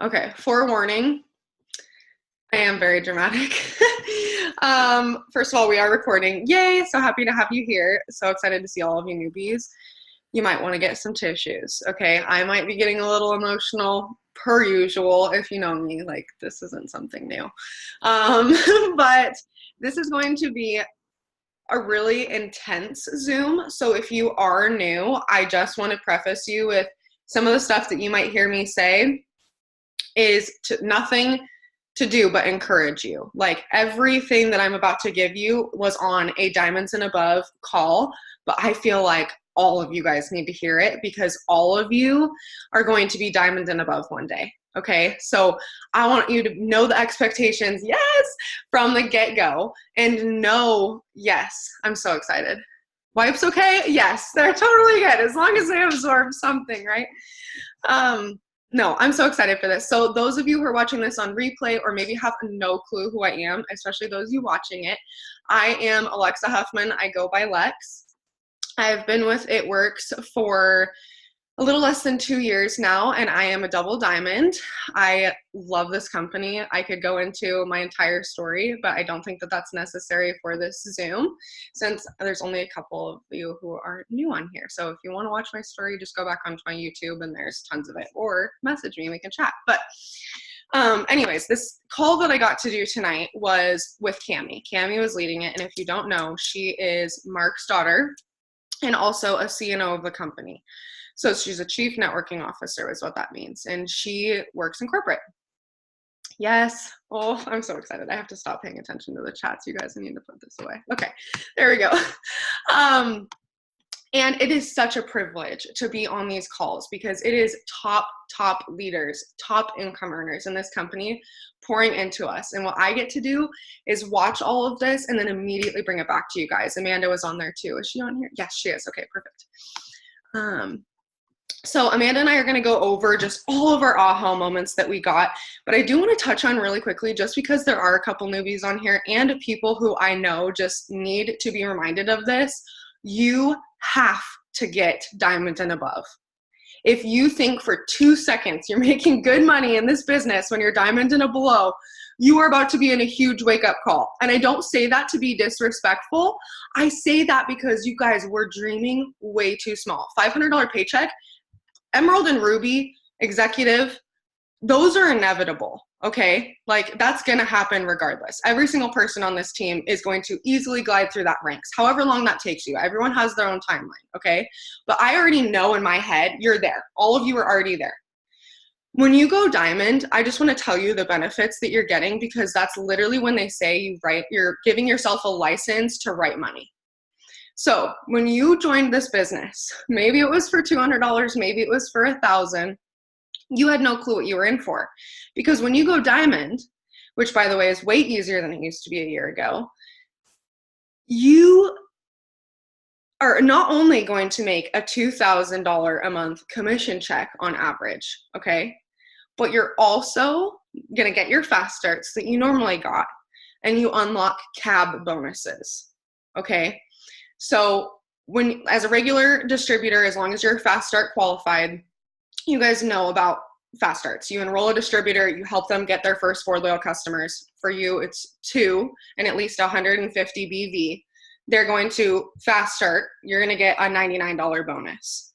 Okay, forewarning, I am very dramatic. First of all, we are recording. Yay, so happy to have you here. So excited to see all of you newbies. You might want to get some tissues, okay? I might be getting a little emotional per usual. If you know me, like this isn't something new. But this is going to be a really intense Zoom. So if you are new, I just want to preface you with some of the stuff that you might hear me say is nothing to do but encourage you. Like everything that I'm about to give you was on a Diamonds and Above call, but I feel like all of you guys need to hear it because all of you are going to be Diamonds and Above one day. Okay, so I want you to know the expectations, yes, from the get-go, and know, yes, I'm so excited. Wipes okay? Yes, they're totally good as long as they absorb something, right? No, I'm so excited for this. So those of you who are watching this on replay or maybe have no clue who I am, especially those of you watching it, I am Alexa Huffman. I go by Lex. I've been with It Works for a little less than 2 years now, and I am a double diamond. I love this company. I could go into my entire story, but I don't think that that's necessary for this Zoom since there's only a couple of you who are new on here. So if you want to watch my story, just go back onto my YouTube and there's tons of it, or message me, we can chat. But anyways, this call that I got to do tonight was with Cami. Cami was leading it, and if you don't know, she is Mark's daughter and also a CNO of the company. So she's a chief networking officer is what that means. And she works in corporate. Yes. Oh, I'm so excited. I have to stop paying attention to the chats. You guys, I need to put this away. Okay, there we go. And it is such a privilege to be on these calls because it is top leaders, top income earners in this company pouring into us. And what I get to do is watch all of this and then immediately bring it back to you guys. Amanda was on there too. Is she on here? Yes, she is. Okay, perfect. So Amanda and I are going to go over just all of our aha moments that we got, but I do want to touch on really quickly, just because there are a couple newbies on here and people who I know just need to be reminded of this. You have to get Diamond and Above. If you think for 2 seconds you're making good money in this business when you're Diamond and below, you are about to be in a huge wake-up call. And I don't say that to be disrespectful. I say that because you guys were dreaming way too small. $500 paycheck, Emerald and Ruby, executive, those are inevitable, okay? Like that's gonna happen regardless. Every single person on this team is going to easily glide through that ranks, however long that takes you. Everyone has their own timeline, okay? But I already know in my head, you're there. All of you are already there. When you go diamond, I just want to tell you the benefits that you're getting because that's literally when they say you're giving yourself a license to write money. So when you joined this business, maybe it was for $200, maybe it was for $1,000, you had no clue what you were in for. Because when you go diamond, which by the way is way easier than it used to be a year ago, you are not only going to make a $2,000 a month commission check on average, okay? But you're also gonna get your fast starts that you normally got, and you unlock cab bonuses, okay? So when, as a regular distributor, as long as you're fast start qualified, you guys know about fast starts. You enroll a distributor, you help them get their first 4 loyal customers. For you, it's 2 and at least 150 BV. They're going to fast start, you're gonna get a $99 bonus.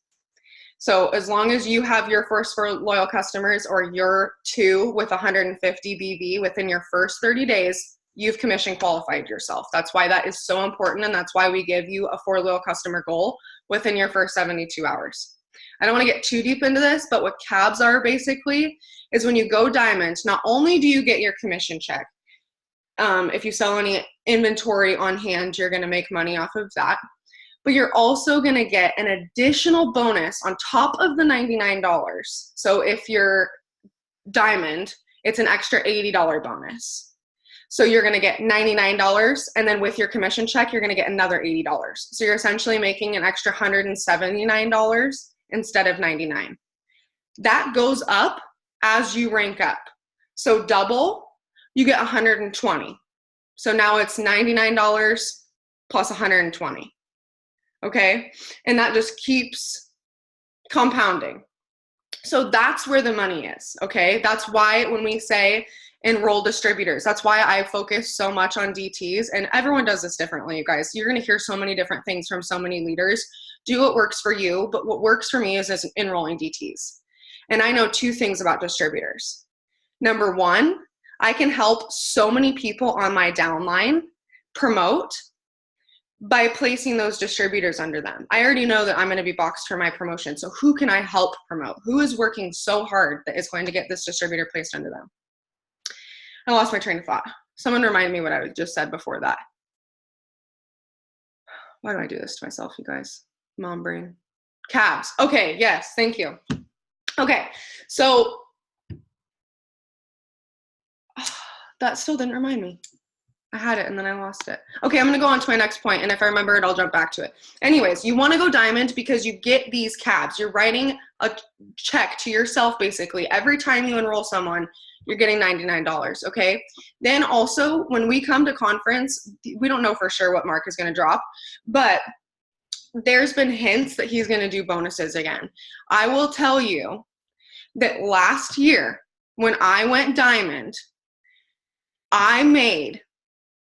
So as long as you have your first 4 loyal customers or your 2 with 150 BV within your first 30 days, you've commission qualified yourself. That's why that is so important, and that's why we give you a 4 loyal customer goal within your first 72 hours. I don't want to get too deep into this, but what cabs are basically is when you go diamond, not only do you get your commission check, if you sell any inventory on hand, you're going to make money off of that, but you're also going to get an additional bonus on top of the $99. So if you're diamond, it's an extra $80 bonus. So you're going to get $99, and then with your commission check, you're going to get another $80. So you're essentially making an extra $179 instead of $99. That goes up as you rank up. So double, you get $120. So now it's $99 plus $120. Okay? And that just keeps compounding. So that's where the money is, okay? That's why when we say enroll distributors, that's why I focus so much on DTs, and everyone does this differently, you guys. You're gonna hear so many different things from so many leaders. Do what works for you, but what works for me is enrolling DTs. And I know two things about distributors. Number one, I can help so many people on my downline promote by placing those distributors under them. I already know that I'm going to be boxed for my promotion. So who can I help promote? Who is working so hard that is going to get this distributor placed under them? I lost my train of thought. Someone remind me what I just said before that. Why do I do this to myself, you guys? Mom brain. Cabs. Okay, yes, thank you. Okay, so that still didn't remind me. I had it and then I lost it. Okay, I'm gonna go on to my next point, and if I remember it, I'll jump back to it. Anyways, you wanna go diamond because you get these cabs. You're writing a check to yourself basically. Every time you enroll someone, you're getting $99, okay? Then also, when we come to conference, we don't know for sure what Mark is gonna drop, but there's been hints that he's gonna do bonuses again. I will tell you that last year, when I went diamond, I made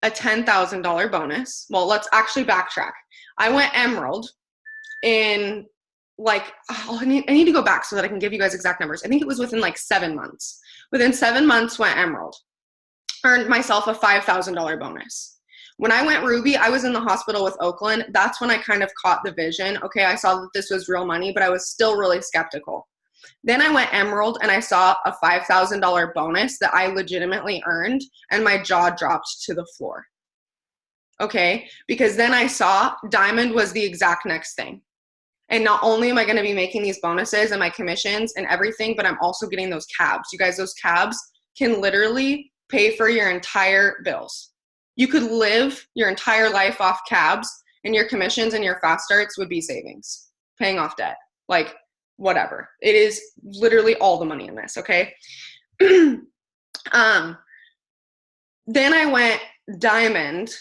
a $10,000 bonus. Well, let's actually backtrack. I went emerald in like, I need to go back so that I can give you guys exact numbers. I think it was within like 7 months. Within 7 months, went emerald. Earned myself a $5,000 bonus. When I went ruby, I was in the hospital with Oakland. That's when I kind of caught the vision. Okay, I saw that this was real money, but I was still really skeptical. Then I went emerald and I saw a $5,000 bonus that I legitimately earned, and my jaw dropped to the floor. Okay, because then I saw diamond was the exact next thing. And not only am I going to be making these bonuses and my commissions and everything, but I'm also getting those cabs. You guys, those cabs can literally pay for your entire bills. You could live your entire life off cabs, and your commissions and your fast starts would be savings, paying off debt. Like, whatever. It is literally all the money in this, okay? Then I went diamond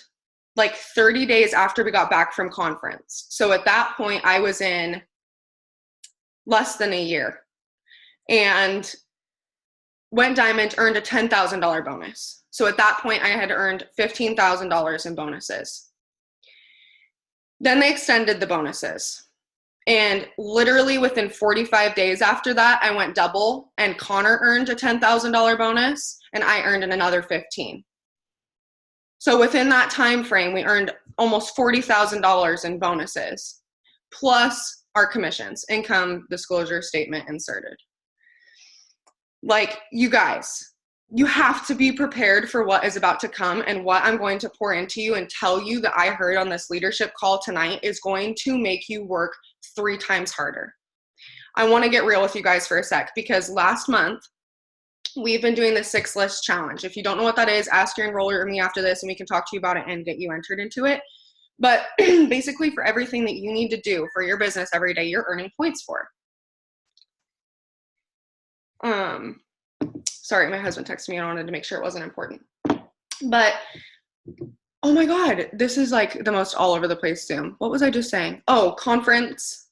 like 30 days after we got back from conference. So at that point, I was in less than a year and went diamond, earned a $10,000 bonus. So at that point, I had earned $15,000 in bonuses. Then they extended the bonuses. And literally within 45 days after that, I went double, and Connor earned a $10,000 bonus and I earned another 15. So within that time frame, we earned almost $40,000 in bonuses, plus our commissions, income disclosure statement inserted. Like, you guys, you have to be prepared for what is about to come, and what I'm going to pour into you and tell you that I heard on this leadership call tonight is going to make you work 3 times harder. I want to get real with you guys for a sec, because last month we've been doing the 6 list challenge. If you don't know what that is, ask your enroller or me after this and we can talk to you about it and get you entered into it. But basically, for everything that you need to do for your business every day, you're earning points for. Sorry, my husband texted me and I wanted to make sure it wasn't important. But oh my God, this is like the most all over the place Zoom. What was I just saying? Oh, conference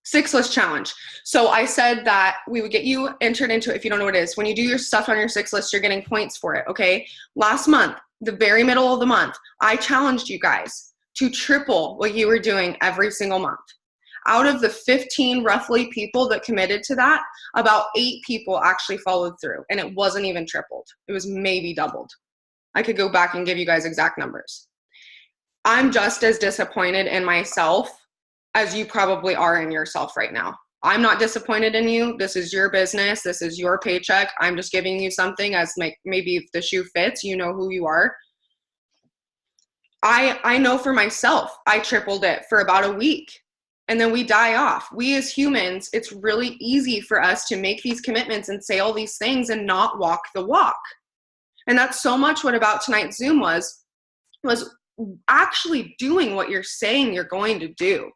6 list challenge. So I said that we would get you entered into it. If you don't know what it is, when you do your stuff on your 6 list, you're getting points for it. Okay. Last month, the very middle of the month, I challenged you guys to triple what you were doing every single month. Out of the 15 roughly people that committed to that, about 8 people actually followed through, and it wasn't even tripled. It was maybe doubled. I could go back and give you guys exact numbers. I'm just as disappointed in myself as you probably are in yourself right now. I'm not disappointed in you. This is your business. This is your paycheck. I'm just giving you something as maybe if the shoe fits, you know who you are. I know for myself, I tripled it for about a week. And then we die off. We as humans, it's really easy for us to make these commitments and say all these things and not walk the walk. And that's so much what about tonight's Zoom was actually doing what you're saying you're going to do.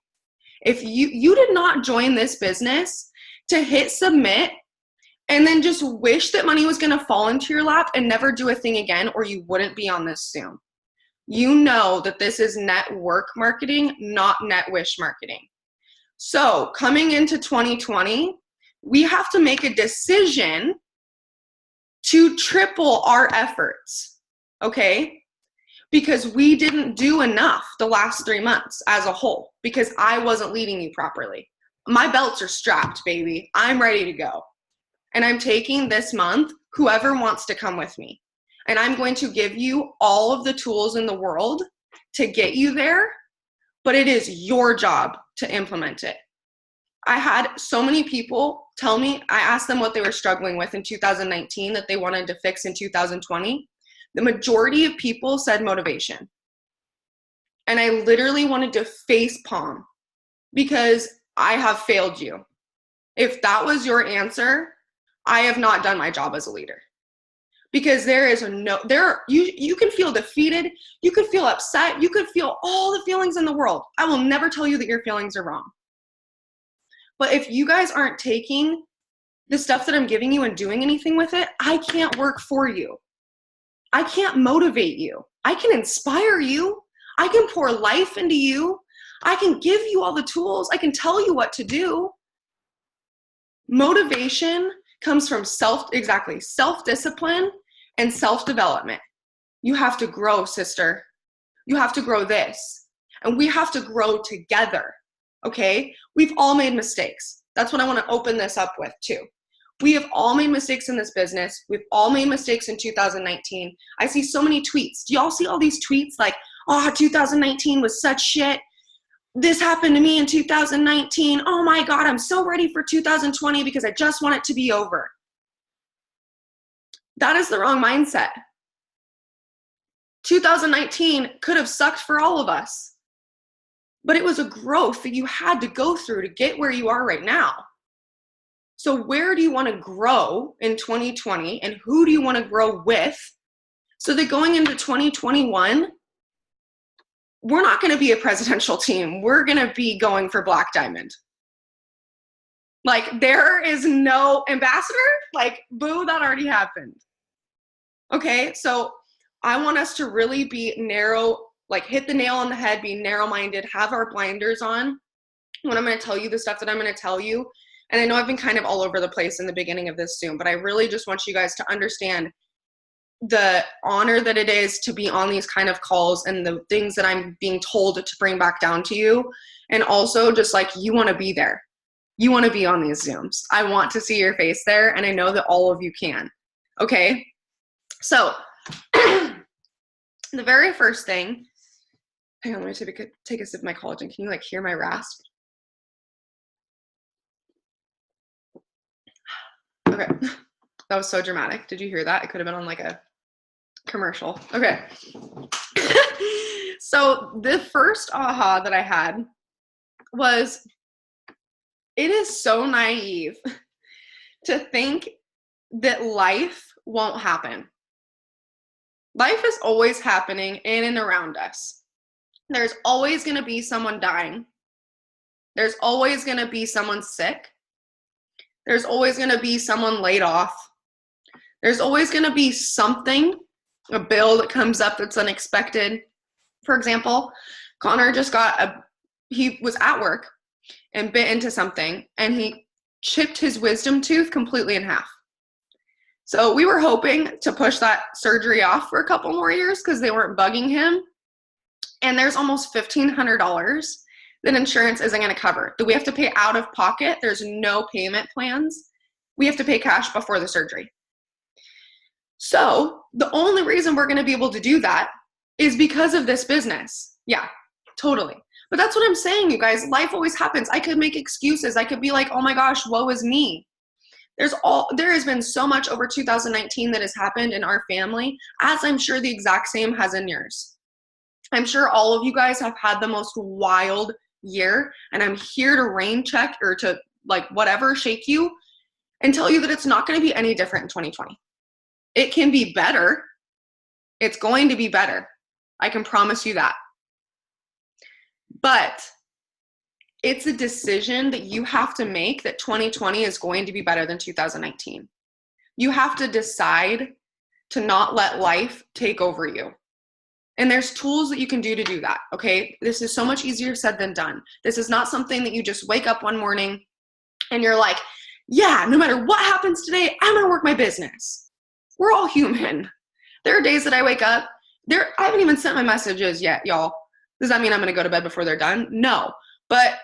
If you did not join this business to hit submit and then just wish that money was going to fall into your lap and never do a thing again, or you wouldn't be on this Zoom. You know that this is network marketing, not net wish marketing. So coming into 2020, we have to make a decision to triple our efforts, okay? Because we didn't do enough the last 3 months as a whole, because I wasn't leading you properly. My belts are strapped, baby. I'm ready to go. And I'm taking this month, whoever wants to come with me. And I'm going to give you all of the tools in the world to get you there, but it is your job to implement it. I had so many people tell me, I asked them what they were struggling with in 2019 that they wanted to fix in 2020. The majority of people said motivation. And I literally wanted to face palm because I have failed you. If that was your answer, I have not done my job as a leader. Because you can feel defeated, you could feel upset, you could feel all the feelings in the world. I will never tell you that your feelings are wrong. But if you guys aren't taking the stuff that I'm giving you and doing anything with it, I can't work for you. I can't motivate you. I can inspire you. I can pour life into you. I can give you all the tools. I can tell you what to do. Motivation comes from self-discipline and self-development. You have to grow, sister. You have to grow this. And we have to grow together, okay? We've all made mistakes. That's what I want to open this up with too. We have all made mistakes in this business. We've all made mistakes in 2019. I see so many tweets. Do y'all see all these tweets like, oh, 2019 was such shit. This happened to me in 2019. Oh my God, I'm so ready for 2020 because I just want it to be over. That is the wrong mindset. 2019 could have sucked for all of us, but it was a growth that you had to go through to get where you are right now. So where do you want to grow in 2020 and who do you want to grow with so that going into 2021, we're not going to be a presidential team. We're going to be going for Black Diamond. Like, there is no ambassador. Like, boo, that already happened. Okay, so I want us to really be narrow, like hit the nail on the head, be narrow-minded, have our blinders on when I'm going to tell you the stuff that I'm going to tell you. And I know I've been kind of all over the place in the beginning of this Zoom, but I really just want you guys to understand the honor that it is to be on these kind of calls and the things that I'm being told to bring back down to you. And also just like, you want to be there. You want to be on these Zooms. I want to see your face there. And I know that all of you can. Okay. So the very first thing, hang on, let me take a sip of my collagen. Can you like hear my rasp? Okay. That was so dramatic. Did you hear that? It could have been on like a commercial. Okay. So the first aha that I had was, it is so naive to think that life won't happen. Life is always happening in and around us. There's always going to be someone dying. There's always going to be someone sick. There's always going to be someone laid off. There's always going to be something, a bill that comes up that's unexpected. For example, Connor he was at work and bit into something and he chipped his wisdom tooth completely in half. So we were hoping to push that surgery off for a couple more years because they weren't bugging him. And there's almost $1,500 that insurance isn't going to cover, that we have to pay out of pocket. There's no payment plans. We have to pay cash before the surgery. So the only reason we're going to be able to do that is because of this business. Yeah, totally. But that's what I'm saying, you guys. Life always happens. I could make excuses. I could be like, oh my gosh, woe is me. There has been so much over 2019 that has happened in our family, as I'm sure the exact same has in yours. I'm sure all of you guys have had the most wild year, and I'm here to rain check or to like whatever, shake you and tell you that it's not going to be any different in 2020. It can be better. It's going to be better. I can promise you that. But it's a decision that you have to make that 2020 is going to be better than 2019. You have to decide to not let life take over you. And there's tools that you can do to do that, okay? This is so much easier said than done. This is not something that you just wake up one morning and you're like, yeah, no matter what happens today, I'm going to work my business. We're all human. There are days that I wake up, I haven't even sent my messages yet, y'all. Does that mean I'm going to go to bed before they're done? No. But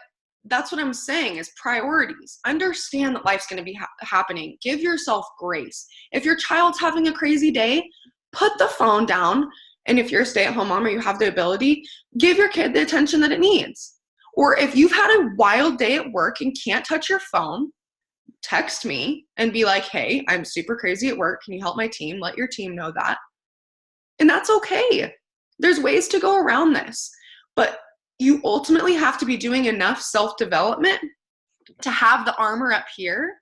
that's what I'm saying is priorities. Understand that life's going to be happening. Give yourself grace. If your child's having a crazy day, put the phone down. And if you're a stay-at-home mom or you have the ability, give your kid the attention that it needs. Or if you've had a wild day at work and can't touch your phone, text me and be like, hey, I'm super crazy at work. Can you help my team? Let your team know that. And that's okay. There's ways to go around this. But you ultimately have to be doing enough self-development to have the armor up here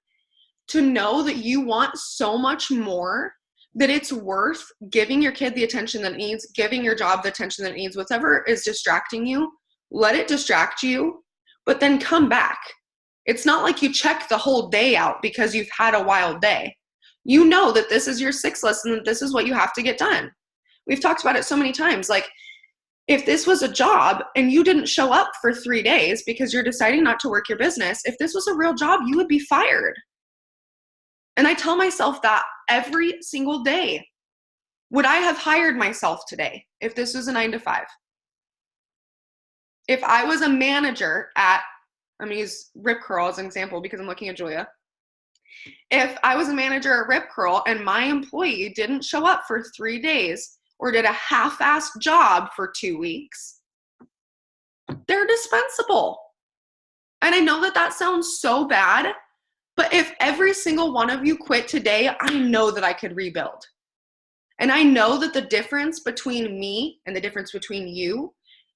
to know that you want so much more, that it's worth giving your kid the attention that it needs, giving your job the attention that it needs, whatever is distracting you, let it distract you, but then come back. It's not like you check the whole day out because you've had a wild day. You know that this is your 6th lesson, that this is what you have to get done. We've talked about it so many times. Like, if this was a job and you didn't show up for 3 days because you're deciding not to work your business, if this was a real job, you would be fired. And I tell myself that every single day. Would I have hired myself today if this was a 9-to-5? If I was a manager at, I'm going to use Rip Curl as an example because I'm looking at Julia. If I was a manager at Rip Curl and my employee didn't show up for 3 days or did a half-assed job for 2 weeks, they're dispensable. And I know that that sounds so bad, but if every single one of you quit today, I know that I could rebuild. And I know that the difference between me and the difference between you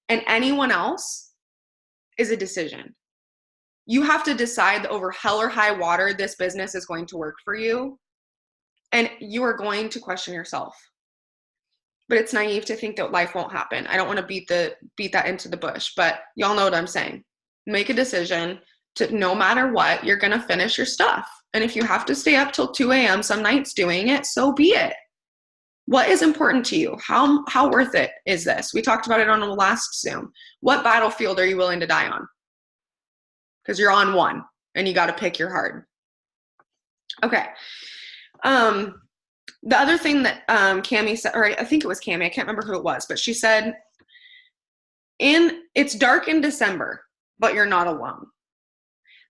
and anyone else is a decision. You have to decide that over hell or high water, this business is going to work for you. And you are going to question yourself. But it's naive to think that life won't happen. I don't want to beat that into the bush, but y'all know what I'm saying. Make a decision to, no matter what, you're going to finish your stuff. And if you have to stay up till 2 a.m. some nights doing it, so be it. What is important to you? How worth it is this? We talked about it on the last Zoom. What battlefield are you willing to die on? Because you're on one and you got to pick your heart. Okay. The other thing that Cami said, or I think it was Cami, I can't remember who it was, but she said, it's dark in December, but you're not alone.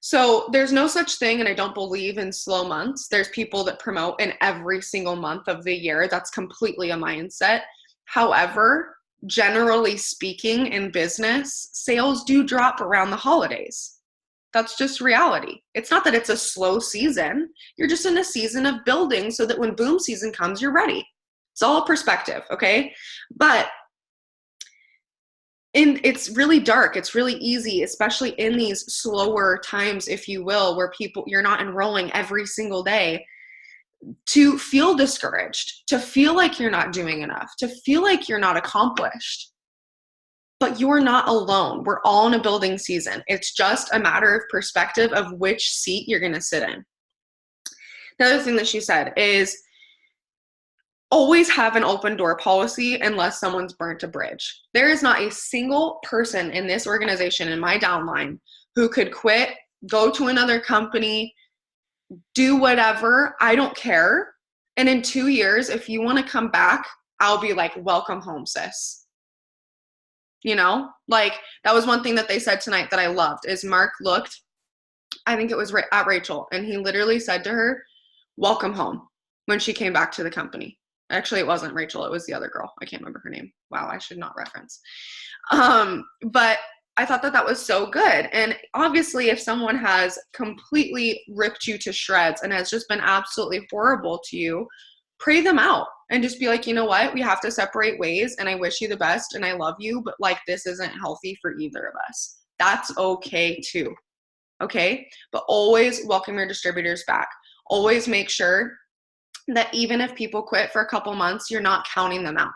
So there's no such thing, and I don't believe in slow months. There's people that promote in every single month of the year. That's completely a mindset. However, generally speaking, in business, sales do drop around the holidays. That's just reality. It's not that it's a slow season. You're just in a season of building so that when boom season comes, you're ready. It's all perspective, okay? But it's really dark. It's really easy, especially in these slower times, if you will, where you're not enrolling every single day, to feel discouraged, to feel like you're not doing enough, to feel like you're not accomplished. But you're not alone. We're all in a building season. It's just a matter of perspective of which seat you're going to sit in. The other thing that she said is always have an open door policy unless someone's burnt a bridge. There is not a single person in this organization, in my downline, who could quit, go to another company, do whatever. I don't care. And in 2 years, if you want to come back, I'll be like, welcome home, sis. You know, like that was one thing that they said tonight that I loved is Mark looked, I think it was at Rachel, and he literally said to her, welcome home, when she came back to the company. Actually, it wasn't Rachel. It was the other girl. I can't remember her name. Wow, I should not reference. But I thought that was so good. And obviously, if someone has completely ripped you to shreds and has just been absolutely horrible to you, pray them out and just be like, you know what? We have to separate ways, and I wish you the best and I love you, but like this isn't healthy for either of us. That's okay too. Okay? But always welcome your distributors back. Always make sure that even if people quit for a couple months, you're not counting them out.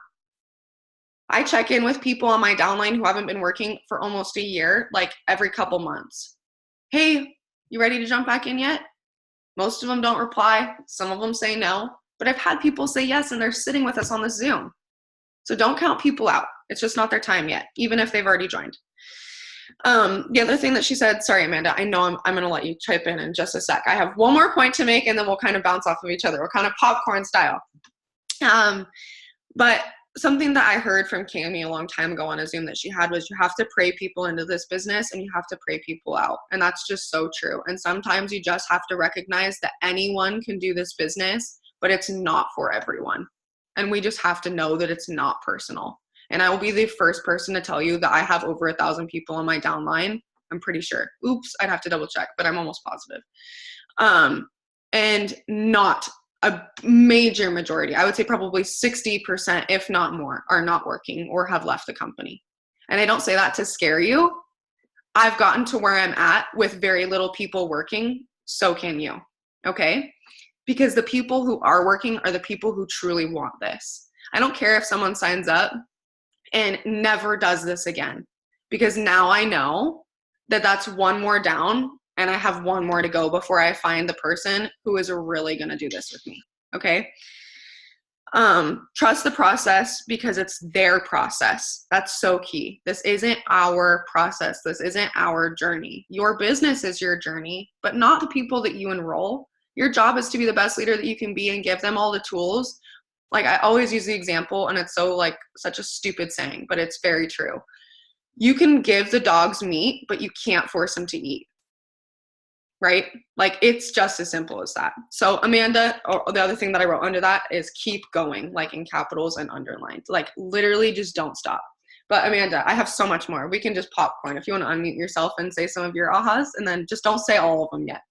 I check in with people on my downline who haven't been working for almost a year, like every couple months. Hey, you ready to jump back in yet? Most of them don't reply. Some of them say no. But I've had people say yes, and they're sitting with us on the Zoom. So don't count people out. It's just not their time yet, even if they've already joined. The other thing that she said, sorry, Amanda, I know I'm going to let you chime in just a sec. I have one more point to make, and then we'll kind of bounce off of each other. We're kind of popcorn style. But something that I heard from Cami a long time ago on a Zoom that she had was, you have to pray people into this business and you have to pray people out. And that's just so true. And sometimes you just have to recognize that anyone can do this business, but it's not for everyone. And we just have to know that it's not personal. And I will be the first person to tell you that I have over 1,000 people on my downline. I'm pretty sure. Oops, I'd have to double check, but I'm almost positive. And not a major majority, I would say probably 60%, if not more, are not working or have left the company. And I don't say that to scare you. I've gotten to where I'm at with very little people working. So can you. Okay? Because the people who are working are the people who truly want this. I don't care if someone signs up and never does this again, because now I know that that's one more down and I have one more to go before I find the person who is really going to do this with me. Okay. Trust the process because it's their process. That's so key. This isn't our process. This isn't our journey. Your business is your journey, but not the people that you enroll. Your job is to be the best leader that you can be and give them all the tools. Like, I always use the example, and it's so like such a stupid saying, but it's very true. You can give the dogs meat, but you can't force them to eat. Right? Like, it's just as simple as that. So Amanda, or the other thing that I wrote under that is keep going, like in capitals and underlined. Like, literally just don't stop. But Amanda, I have so much more. We can just popcorn if you want to unmute yourself and say some of your ahas, and then just don't say all of them yet.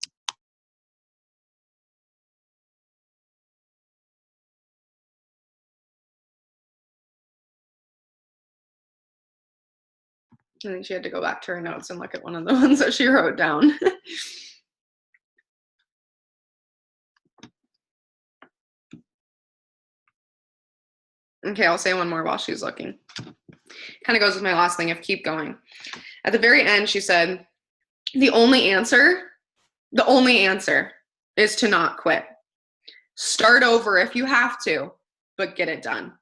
I think she had to go back to her notes and look at one of the ones that she wrote down. Okay, I'll say one more while she's looking. Kind of goes with my last thing of keep going. At the very end, she said, the only answer is to not quit. Start over if you have to, but get it done.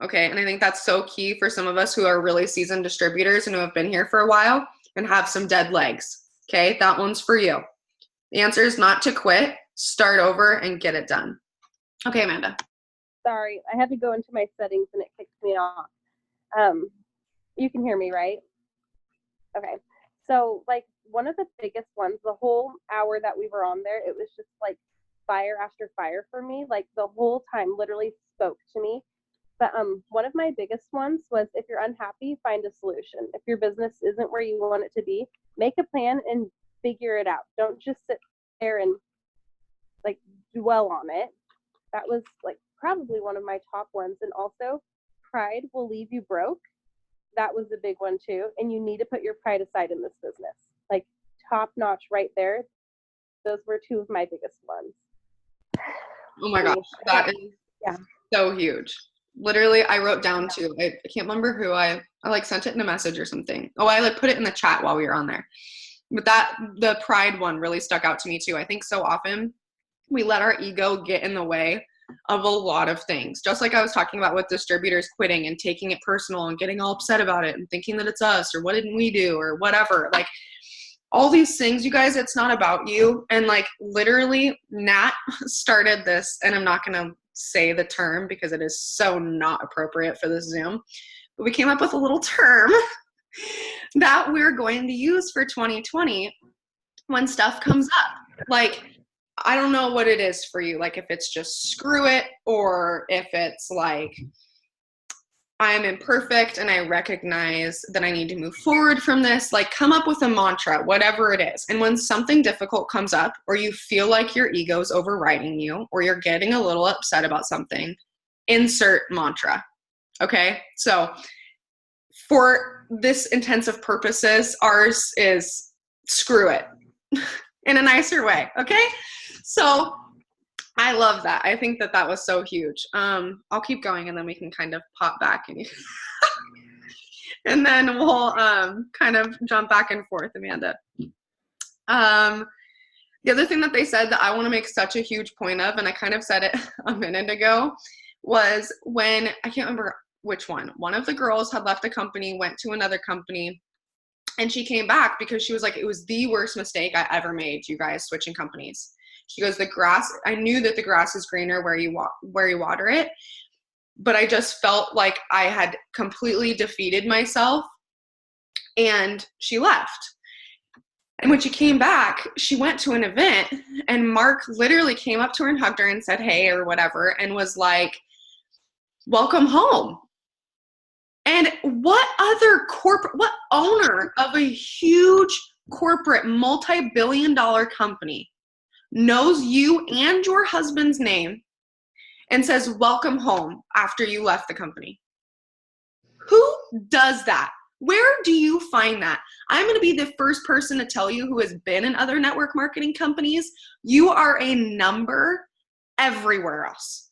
Okay, and I think that's so key for some of us who are really seasoned distributors and who have been here for a while and have some dead legs. Okay, that one's for you. The answer is not to quit, start over, and get it done. Okay, Amanda. Sorry, I had to go into my settings and it kicked me off. You can hear me, right? Okay. So, like, one of the biggest ones, the whole hour that we were on there, it was just like fire after fire for me. Like, the whole time literally spoke to me. But one of my biggest ones was, if you're unhappy, find a solution. If your business isn't where you want it to be, make a plan and figure it out. Don't just sit there and like dwell on it. That was like probably one of my top ones. And also, pride will leave you broke. That was a big one too. And you need to put your pride aside in this business. Like, top notch right there. Those were two of my biggest ones. Oh my gosh, that is so huge. Literally, I wrote down too. I can't remember who I like sent it in a message or something. Oh, I like put it in the chat while we were on there. But the pride one really stuck out to me too. I think so often we let our ego get in the way of a lot of things. Just like I was talking about with distributors quitting and taking it personal and getting all upset about it and thinking that it's us or what didn't we do or whatever. Like, all these things, you guys, it's not about you. And like, literally, Nat started this, and I'm not going to say the term because it is so not appropriate for this Zoom, but we came up with a little term that we're going to use for 2020 when stuff comes up. Like, I don't know what it is for you. Like, if it's just screw it, or if it's like, I am imperfect and I recognize that I need to move forward from this. Like, come up with a mantra, whatever it is. And when something difficult comes up, or you feel like your ego's overriding you, or you're getting a little upset about something, insert mantra. Okay? So for this intensive purposes, ours is screw it in a nicer way. Okay? So I love that. I think that was so huge. I'll keep going and then we can kind of pop back and and then we'll kind of jump back and forth, Amanda. The other thing that they said that I want to make such a huge point of, and I kind of said it a minute ago, was when, I can't remember which one of the girls had left the company, went to another company, And she came back because she was like, it was the worst mistake I ever made, you guys, switching companies. She goes, I knew that the grass is greener where you water it, but I just felt like I had completely defeated myself. And she left. And when she came back, she went to an event, and Mark literally came up to her and hugged her and said, hey, or whatever, and was like, welcome home. And what owner of a huge corporate multi-billion-dollar company knows you and your husband's name and says, welcome home after you left the company? Who does that? Where do you find that? I'm going to be the first person to tell you, who has been in other network marketing companies, you are a number everywhere else.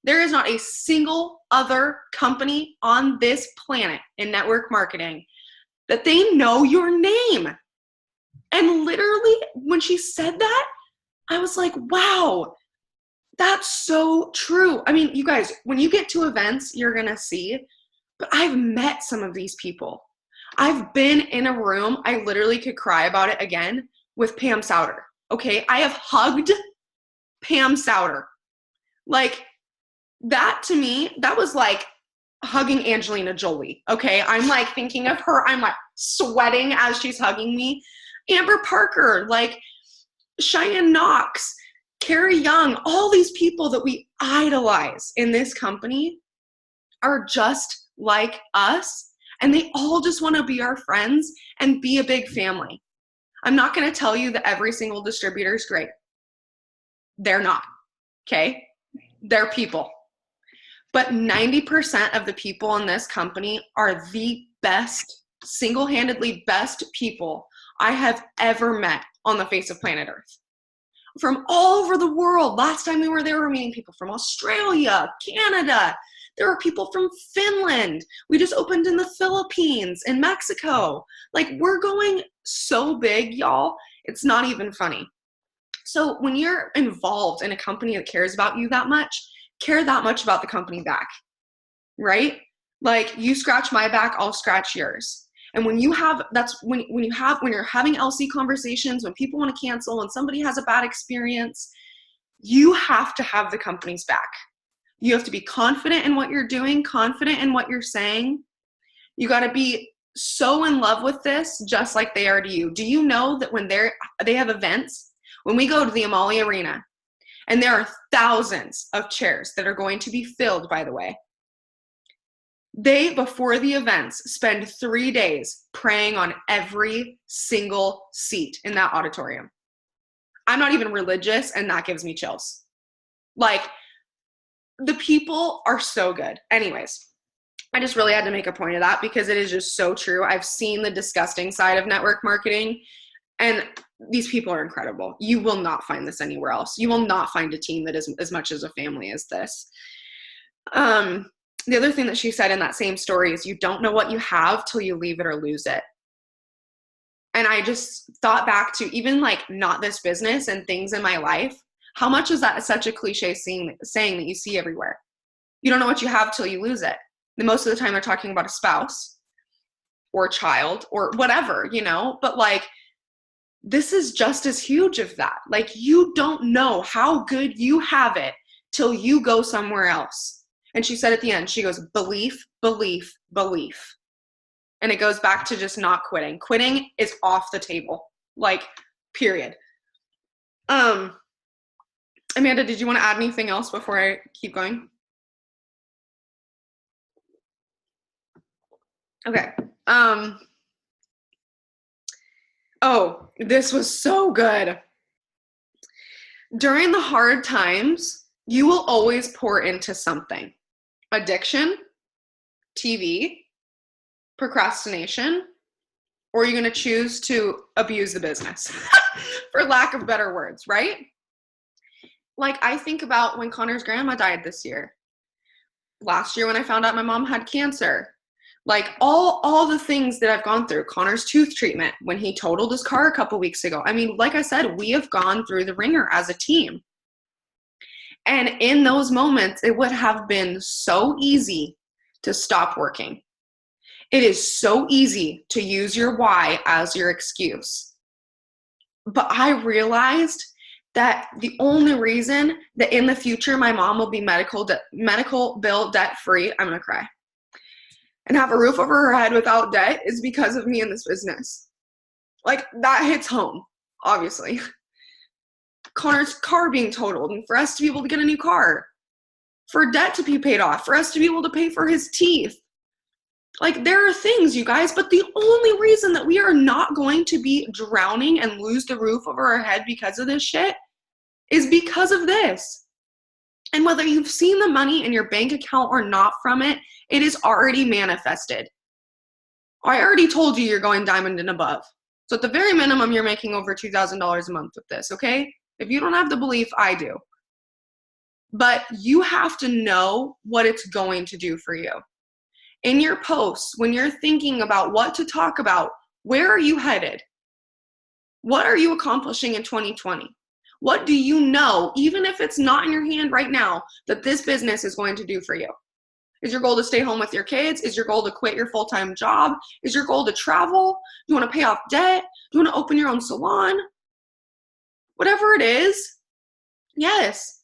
There is not a single other company on this planet in network marketing that they know your name. And literally, when she said that, I was like, wow, that's so true. I mean, you guys, when you get to events, you're going to see, but I've met some of these people. I've been in a room, I literally could cry about it again, with Pam Souter. Okay, I have hugged Pam Souter. Like, that to me, that was like hugging Angelina Jolie. Okay, I'm like thinking of her, I'm like sweating as she's hugging me. Amber Parker, like Cheyenne Knox, Carrie Young, all these people that we idolize in this company are just like us, and they all just want to be our friends and be a big family. I'm not going to tell you that every single distributor is great. They're not, okay? They're people. But 90% of the people in this company are the best, single-handedly best people I have ever met on the face of planet Earth. From all over the world. Last time we were there, we were meeting people from Australia, Canada. There were people from Finland. We just opened in the Philippines, in Mexico. Like, we're going so big, y'all. It's not even funny. So when you're involved in a company that cares about you that much, care that much about the company back, right? Like, you scratch my back, I'll scratch yours. And when you have, when you're having LC conversations, when people want to cancel, when somebody has a bad experience, you have to have the company's back. You have to be confident in what you're doing, confident in what you're saying. You got to be so in love with this, just like they are to you. Do you know that when they have events, when we go to the Amalie Arena, and there are thousands of chairs that are going to be filled, by the way, they, before the events, spend 3 days praying on every single seat in that auditorium. I'm not even religious, and that gives me chills. Like, the people are so good. Anyways, I just really had to make a point of that because it is just so true. I've seen the disgusting side of network marketing, and these people are incredible. You will not find this anywhere else. You will not find a team that is as much as a family as this. The other thing that she said in that same story is, you don't know what you have till you leave it or lose it. And I just thought back to even like not this business and things in my life. How much is that such a cliche saying that you see everywhere? You don't know what you have till you lose it. And most of the time they're talking about a spouse or a child or whatever, you know, but like, this is just as huge of that. Like, you don't know how good you have it till you go somewhere else. And she said at the end, she goes, belief, belief, belief. And it goes back to just not quitting. Quitting is off the table, like, period. Amanda, did you want to add anything else before I keep going? Okay. Oh, this was so good. During the hard times, you will always pour into something. Addiction, TV, procrastination, or you're going to choose to abuse the business, for lack of better words, right? Like, I think about when Connor's grandma died this year. Last year when I found out my mom had cancer. Like, all the things that I've gone through. Connor's tooth treatment when he totaled his car a couple weeks ago. I mean, like I said, we have gone through the ringer as a team. And in those moments, it would have been so easy to stop working. It is so easy to use your why as your excuse. But I realized that the only reason that in the future my mom will be medical bill debt free, I'm gonna cry, and have a roof over her head without debt is because of me in this business. Like, that hits home, obviously. Connor's car being totaled, and for us to be able to get a new car, for debt to be paid off, for us to be able to pay for his teeth. Like, there are things, you guys, but the only reason that we are not going to be drowning and lose the roof over our head because of this shit is because of this. And whether you've seen the money in your bank account or not from it, it is already manifested. I already told you you're going diamond and above. So at the very minimum, you're making over $2,000 a month with this, okay? If you don't have the belief, I do. But you have to know what it's going to do for you. In your posts, when you're thinking about what to talk about, where are you headed? What are you accomplishing in 2020? What do you know, even if it's not in your hand right now, that this business is going to do for you? Is your goal to stay home with your kids? Is your goal to quit your full-time job? Is your goal to travel? Do you want to pay off debt? Do you want to open your own salon? Whatever it is, yes.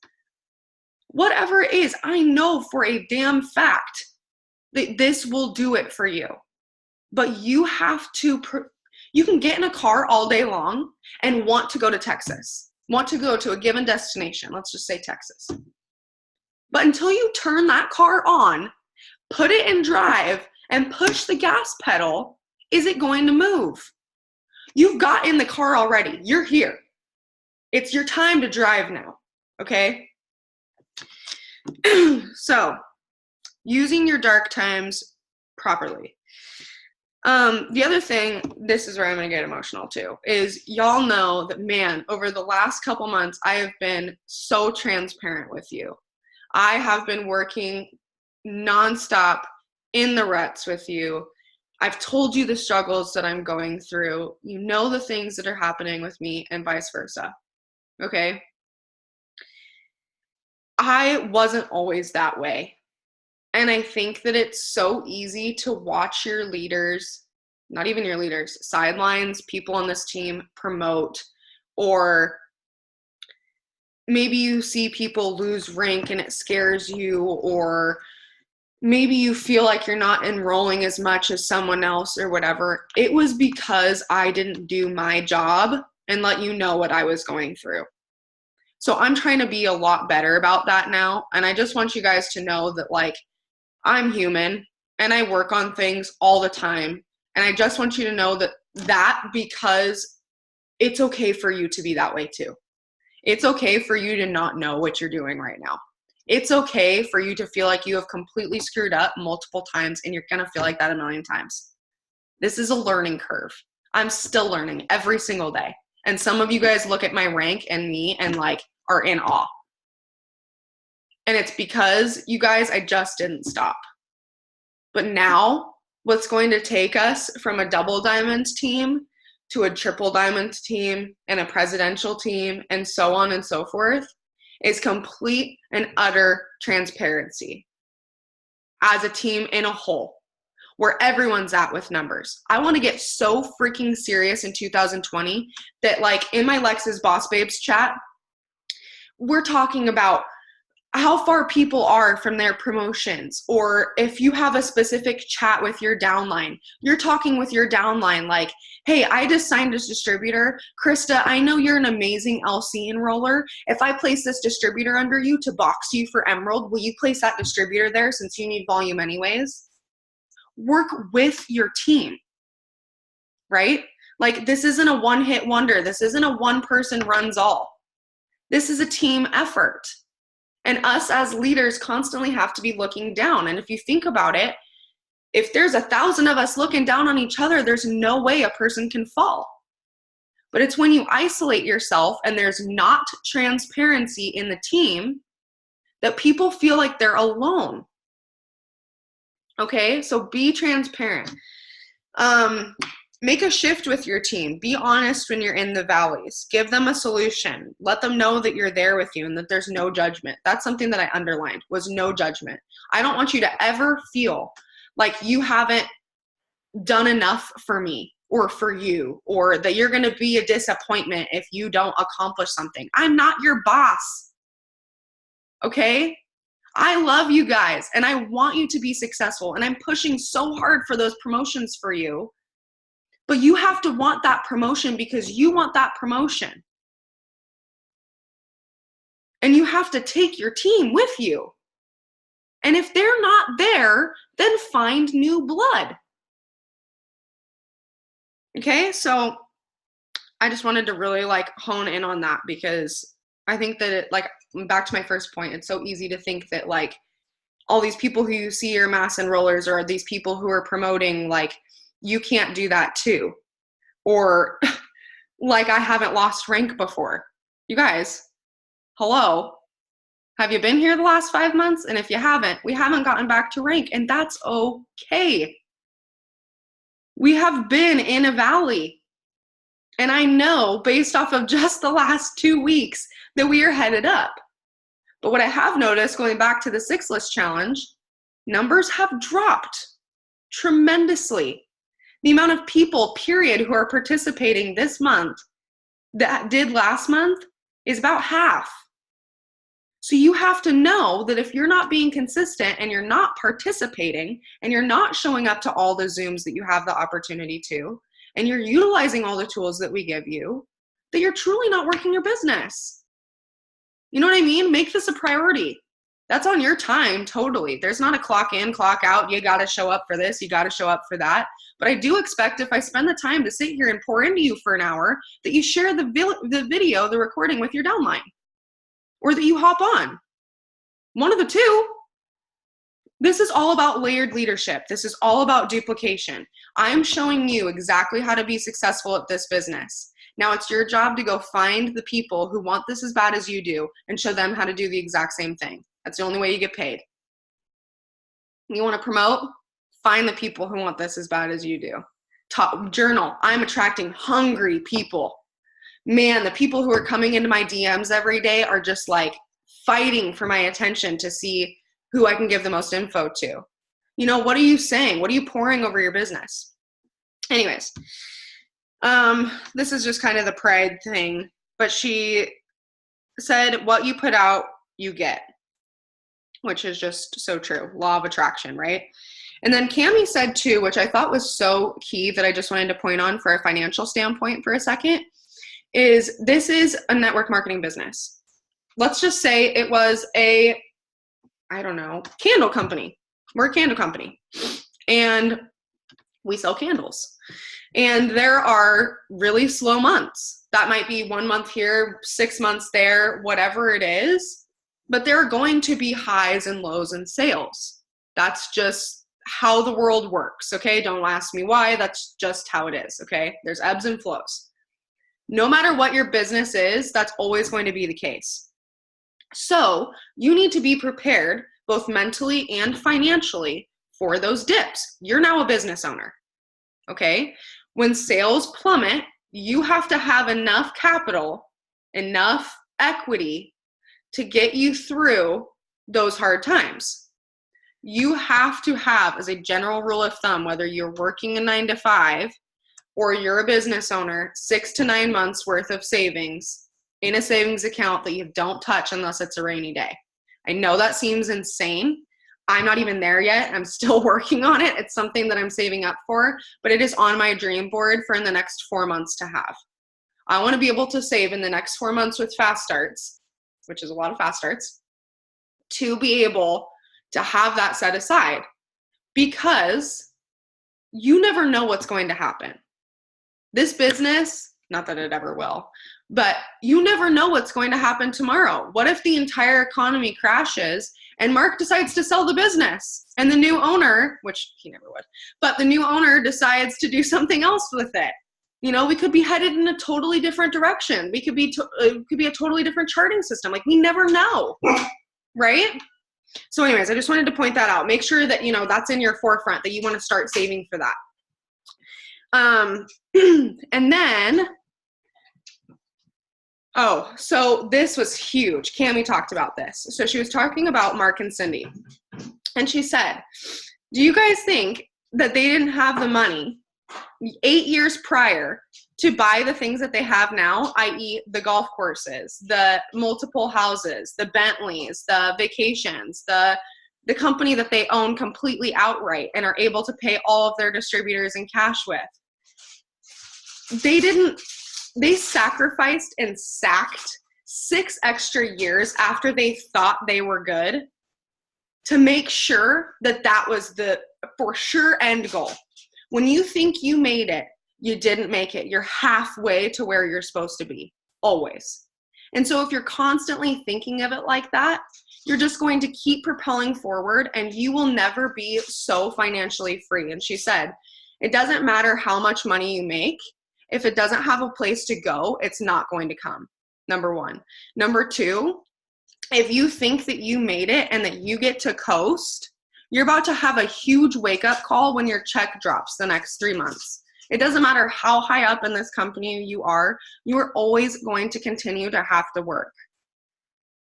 Whatever it is, I know for a damn fact that this will do it for you. But you have to, you can get in a car all day long and want to go to Texas, want to go to a given destination. Let's just say Texas. But until you turn that car on, put it in drive, and push the gas pedal, is it going to move? You've got in the car already. You're here. It's your time to drive now, okay? So, using your dark times properly. The other thing, this is where I'm going to get emotional too, is y'all know that, man, over the last couple months, I have been so transparent with you. I have been working nonstop in the ruts with you. I've told you the struggles that I'm going through. You know the things that are happening with me and vice versa. Okay? I wasn't always that way. And I think that it's so easy to watch your leaders, not even your leaders, sidelines, people on this team promote, or maybe you see people lose rank and it scares you, or maybe you feel like you're not enrolling as much as someone else or whatever. It was because I didn't do my job and let you know what I was going through. So I'm trying to be a lot better about that now. And I just want you guys to know that, like, I'm human and I work on things all the time. And I just want you to know that because it's okay for you to be that way too. It's okay for you to not know what you're doing right now. It's okay for you to feel like you have completely screwed up multiple times, and you're going to feel like that a million times. This is a learning curve. I'm still learning every single day. And some of you guys look at my rank and me and like are in awe. And it's because, you guys, I just didn't stop. But now what's going to take us from a double diamonds team to a triple diamonds team and a presidential team and so on and so forth is complete and utter transparency as a team in a whole, where everyone's at with numbers. I want to get so freaking serious in 2020 that, like, in my Lex's Boss Babes chat, we're talking about how far people are from their promotions, or if you have a specific chat with your downline, you're talking with your downline like, hey, I just signed this distributor. Krista, I know you're an amazing LC enroller. If I place this distributor under you to box you for Emerald, will you place that distributor there since you need volume anyways? Work with your team, right? Like, this isn't a one-hit wonder. This isn't a one person runs all. This is a team effort. And us as leaders constantly have to be looking down. And if you think about it, if there's 1,000 of us looking down on each other, there's no way a person can fall. But it's when you isolate yourself and there's not transparency in the team that people feel like they're alone. Okay, so be transparent. Make a shift with your team. Be honest when you're in the valleys. Give them a solution. Let them know that you're there with you and that there's no judgment. That's something that I underlined, was no judgment. I don't want you to ever feel like you haven't done enough for me or for you, or that you're going to be a disappointment if you don't accomplish something. I'm not your boss. Okay? I love you guys and I want you to be successful, and I'm pushing so hard for those promotions for you. But you have to want that promotion because you want that promotion. And you have to take your team with you. And if they're not there, then find new blood. Okay, so I just wanted to really like hone in on that, because I think that it, like, back to my first point, it's so easy to think that like all these people who you see are mass enrollers, or these people who are promoting, like, you can't do that too. Or like, I haven't lost rank before. You guys, hello? Have you been here the last 5 months? And if you haven't, we haven't gotten back to rank, and that's okay. We have been in a valley. And I know based off of just the last 2 weeks that we are headed up. But what I have noticed, going back to the 6 list challenge, numbers have dropped tremendously. The amount of people, period, who are participating this month that did last month is about half. So you have to know that if you're not being consistent and you're not participating and you're not showing up to all the Zooms that you have the opportunity to, and you're utilizing all the tools that we give you, that you're truly not working your business. You know what I mean? Make this a priority. That's on your time, totally. There's not a clock in, clock out. You got to show up for this. You got to show up for that. But I do expect if I spend the time to sit here and pour into you for an hour, that you share the video, the recording with your downline, or that you hop on. One of the two. This is all about layered leadership. This is all about duplication. I'm showing you exactly how to be successful at this business. Now it's your job to go find the people who want this as bad as you do and show them how to do the exact same thing. That's the only way you get paid. You want to promote? Find the people who want this as bad as you do. Journal. I'm attracting hungry people. Man, the people who are coming into my DMs every day are just like fighting for my attention to see who I can give the most info to. You know, what are you saying? What are you pouring over your business? Anyways, this is just kind of the pride thing, but she said, what you put out, you get, which is just so true. Law of attraction, right? And then Cami said too, which I thought was so key that I just wanted to point on for a financial standpoint for a second, is this is a network marketing business. Let's just say it was a, I don't know, candle company. We're a candle company and we sell candles. And there are really slow months. That might be 1 month here, 6 months there, whatever it is. But there are going to be highs and lows in sales. That's just how the world works, okay? Don't ask me why. That's just how it is, okay? There's ebbs and flows. No matter what your business is, that's always going to be the case. So you need to be prepared both mentally and financially for those dips. You're now a business owner, okay? When sales plummet, you have to have enough capital, enough equity to get you through those hard times. You have to have, as a general rule of thumb, whether you're working a 9 to 5 or you're a business owner, 6 to 9 months worth of savings in a savings account that you don't touch unless it's a rainy day. I know that seems insane. I'm not even there yet. I'm still working on it. It's something that I'm saving up for, but it is on my dream board for in the next 4 months to have. I want to be able to save in the next 4 months with fast starts, which is a lot of fast starts, to be able to have that set aside, because you never know what's going to happen. This business, not that it ever will, but you never know what's going to happen tomorrow. What if the entire economy crashes and Mark decides to sell the business and the new owner, which he never would, but the new owner decides to do something else with it? You know, we could be headed in a totally different direction. We could be, it could be a totally different charting system. Like, we never know, right? So anyways, I just wanted to point that out. Make sure that, you know, that's in your forefront, that you want to start saving for that. And then, oh, so this was huge. Cami talked about this. So she was talking about Mark and Cindy. And she said, do you guys think that they didn't have the money 8 years prior to buy the things that they have now, i.e. the golf courses, the multiple houses, the Bentleys, the vacations, the company that they own completely outright and are able to pay all of their distributors in cash with. They sacrificed and sacked 6 extra years after they thought they were good to make sure that that was the for sure end goal. When you think you made it, you didn't make it. You're halfway to where you're supposed to be, always. And so if you're constantly thinking of it like that, you're just going to keep propelling forward and you will never be so financially free. And she said, it doesn't matter how much money you make. If it doesn't have a place to go, it's not going to come. Number one. Number two, if you think that you made it and that you get to coast, you're about to have a huge wake-up call when your check drops the next 3 months. It doesn't matter how high up in this company you are always going to continue to have to work.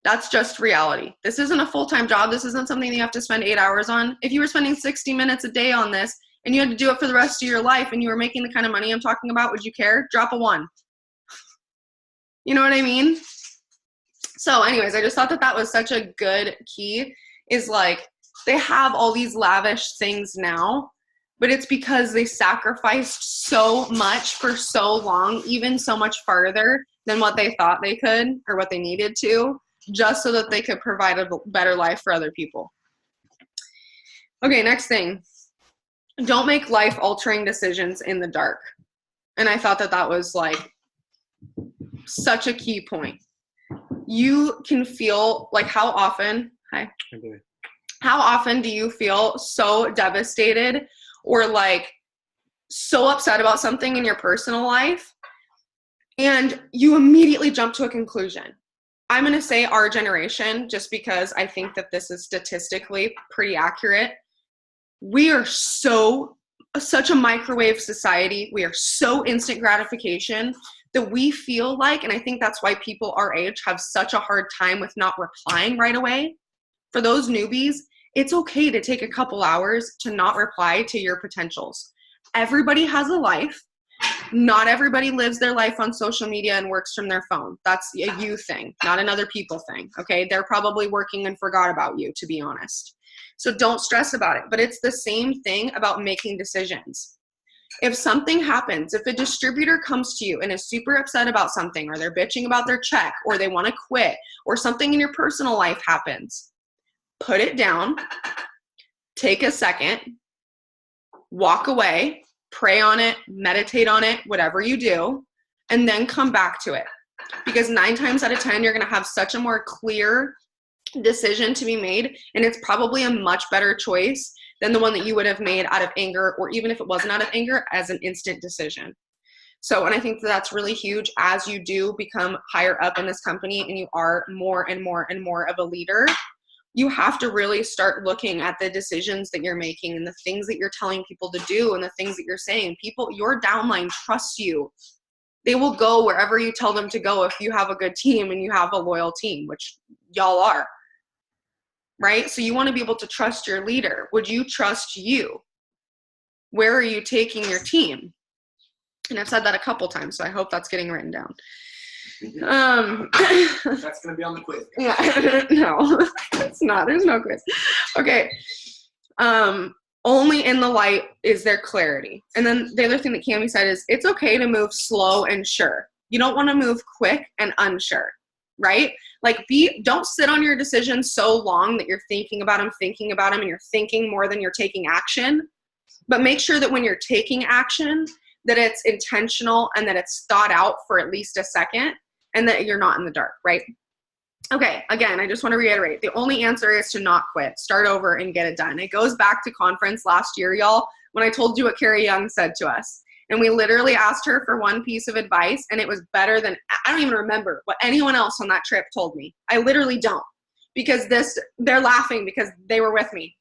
That's just reality. This isn't a full-time job. This isn't something you have to spend 8 hours on. If you were spending 60 minutes a day on this and you had to do it for the rest of your life and you were making the kind of money I'm talking about, would you care? Drop a 1. You know what I mean? So anyways, I just thought that was such a good key, is like, they have all these lavish things now, but it's because they sacrificed so much for so long, even so much farther than what they thought they could or what they needed to, just so that they could provide a better life for other people. Okay, next thing. Don't make life-altering decisions in the dark. And I thought that was like such a key point. You can feel like how often do you feel so devastated or like so upset about something in your personal life and you immediately jump to a conclusion? I'm going to say our generation, just because I think that this is statistically pretty accurate. We are such a microwave society. We are so instant gratification that we feel like, and I think that's why people our age have such a hard time with not replying right away. For those newbies, it's okay to take a couple hours to not reply to your potentials. Everybody has a life. Not everybody lives their life on social media and works from their phone. That's a you thing, not another people thing, okay? They're probably working and forgot about you, to be honest. So don't stress about it. But it's the same thing about making decisions. If something happens, if a distributor comes to you and is super upset about something, or they're bitching about their check, or they want to quit, or something in your personal life happens, put it down, take a second, walk away, pray on it, meditate on it, whatever you do, and then come back to it. Because 9 times out of 10, you're going to have such a more clear decision to be made, and it's probably a much better choice than the one that you would have made out of anger, or even if it wasn't out of anger, as an instant decision. So, and I think that's really huge as you do become higher up in this company and you are more and more and more of a leader. You have to really start looking at the decisions that you're making and the things that you're telling people to do and the things that you're saying. People, your downline trusts you. They will go wherever you tell them to go if you have a good team and you have a loyal team, which y'all are. Right? So you want to be able to trust your leader. Would you trust you? Where are you taking your team? And I've said that a couple times, so I hope that's getting written down. That's going to be on the quiz. Yeah, no, it's not. There's no quiz. Okay. Only in the light is there clarity. And then the other thing that Cami said is it's okay to move slow and sure. You don't want to move quick and unsure, right? Like don't sit on your decisions so long that you're thinking about them, and you're thinking more than you're taking action. But make sure that when you're taking action, that it's intentional and that it's thought out for at least a second and that you're not in the dark, right? Okay, again, I just want to reiterate, the only answer is to not quit. Start over and get it done. It goes back to conference last year, y'all, when I told you what Carrie Young said to us. And we literally asked her for one piece of advice, and it was better than, I don't even remember what anyone else on that trip told me. I literally don't, because they're laughing because they were with me.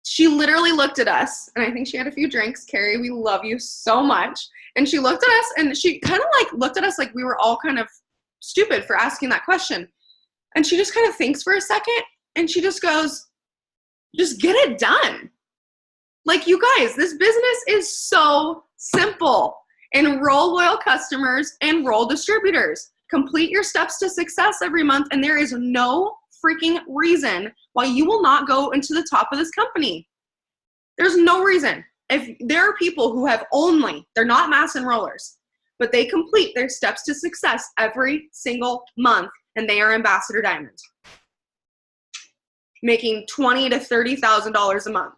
She literally looked at us, and I think she had a few drinks. Carrie, we love you so much. And she looked at us, and she kind of like looked at us like we were all kind of stupid for asking that question. And she just kind of thinks for a second, and she just goes, just get it done. Like, you guys, this business is so simple. Enroll loyal customers, enroll distributors. Complete your steps to success every month, and there is no freaking reason why you will not go into the top of this company. There's no reason. If there are people who have they're not mass enrollers, but they complete their steps to success every single month, and they are Ambassador Diamond, making $20,000 to $30,000 a month.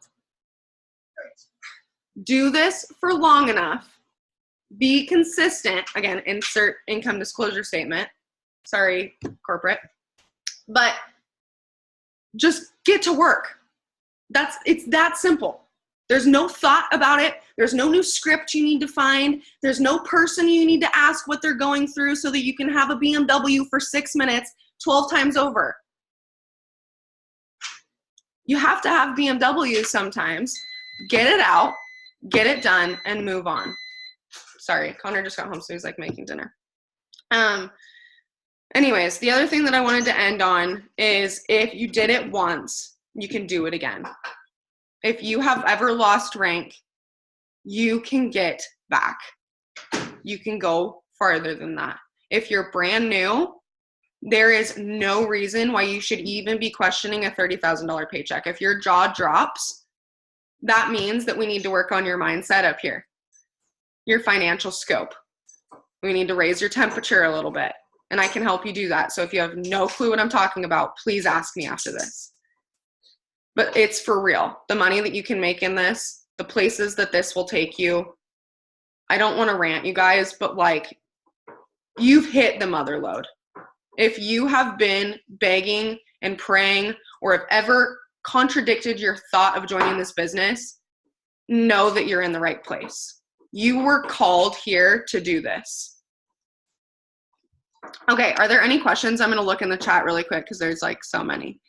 Do this for long enough. Be consistent. Again, insert income disclosure statement. Sorry, corporate. But just get to work. It's that simple. There's no thought about it. There's no new script you need to find. There's no person you need to ask what they're going through so that you can have a BMW for 6 minutes 12 times over. You have to have BMW sometimes. Get it out, get it done, and move on. Sorry, Connor just got home, so he's like making dinner. Anyways, the other thing that I wanted to end on is if you did it once, you can do it again. If you have ever lost rank, you can get back. You can go farther than that. If you're brand new, there is no reason why you should even be questioning a $30,000 paycheck. If your jaw drops, that means that we need to work on your mindset up here, your financial scope. We need to raise your temperature a little bit, and I can help you do that. So if you have no clue what I'm talking about, please ask me after this. But it's for real. The money that you can make in this, the places that this will take you. I don't want to rant, you guys, but like, you've hit the mother lode. If you have been begging and praying or have ever contradicted your thought of joining this business, know that you're in the right place. You were called here to do this. Okay, are there any questions? I'm going to look in the chat really quick because there's like so many.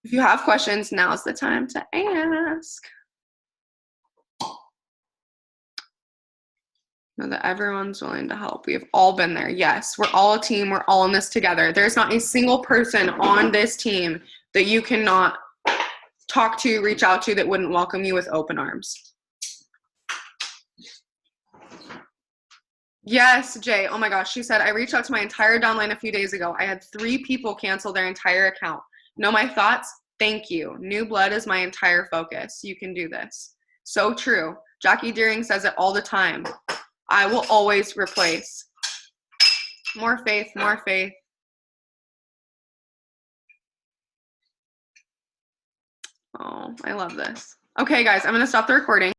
If you have questions, now's the time to ask. Know that everyone's willing to help. We have all been there. Yes, we're all a team. We're all in this together. There's not a single person on this team that you cannot talk to, reach out to, that wouldn't welcome you with open arms. Yes, Jay. Oh my gosh. She said, I reached out to my entire downline a few days ago. I had 3 people cancel their entire account. Know my thoughts? Thank you. New blood is my entire focus. You can do this. So true. Jackie Deering says it all the time. I will always replace. More faith, more faith. Oh, I love this. Okay, guys, I'm going to stop the recording.